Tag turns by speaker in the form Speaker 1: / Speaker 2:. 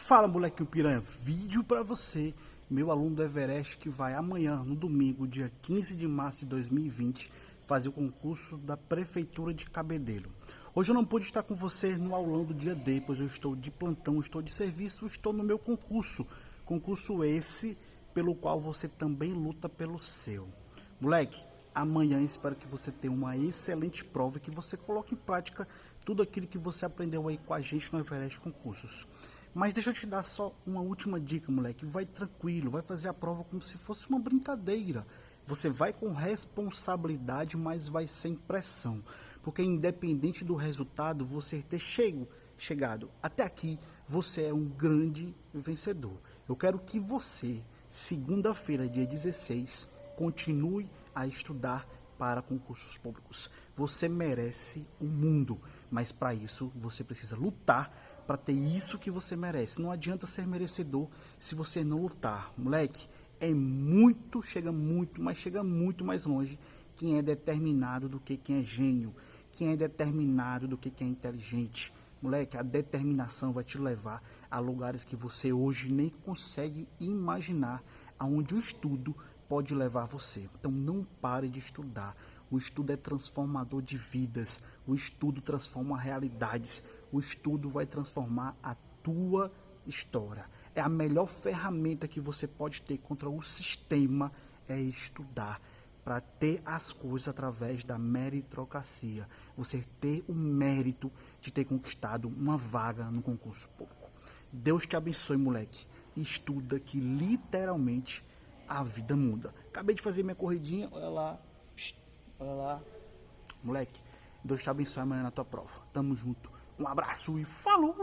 Speaker 1: Fala, moleque piranha, vídeo pra você, meu aluno do Everest, que vai amanhã, no domingo, dia 15 de março de 2020, fazer o concurso da Prefeitura de Cabedelo. Hoje eu não pude estar com você no aulão do dia D, pois eu estou de plantão, estou de serviço, estou no meu concurso. Concurso esse pelo qual você também luta pelo seu. Moleque, amanhã espero que você tenha uma excelente prova e que você coloque em prática tudo aquilo que você aprendeu aí com a gente no Everest Concursos. Mas deixa eu te dar só uma última dica, moleque. Vai tranquilo, vai fazer a prova como se fosse uma brincadeira. Você vai com responsabilidade, mas vai sem pressão. Porque independente do resultado, você ter chegado até aqui, você é um grande vencedor. Eu quero que você, segunda-feira, dia 16, continue a estudar para concursos públicos. Você merece o mundo, mas para isso você precisa lutar para ter isso que você merece. Não adianta ser merecedor se você não lutar. Moleque, chega muito, mas chega muito mais longe quem é determinado do que quem é gênio, quem é determinado do que quem é inteligente. Moleque, a determinação vai te levar a lugares que você hoje nem consegue imaginar, aonde o estudo pode levar você. Então não pare de estudar. O estudo é transformador de vidas. O estudo transforma realidades. O estudo vai transformar a tua história. É a melhor ferramenta que você pode ter contra o sistema, é estudar. Para ter as coisas através da meritocracia. Você ter o mérito de ter conquistado uma vaga no concurso público. Deus te abençoe, moleque. Estuda que literalmente a vida muda. Acabei de fazer minha corridinha, olha lá. Olha lá. Moleque, Deus te abençoe amanhã na tua prova. Tamo junto. Um abraço e falou!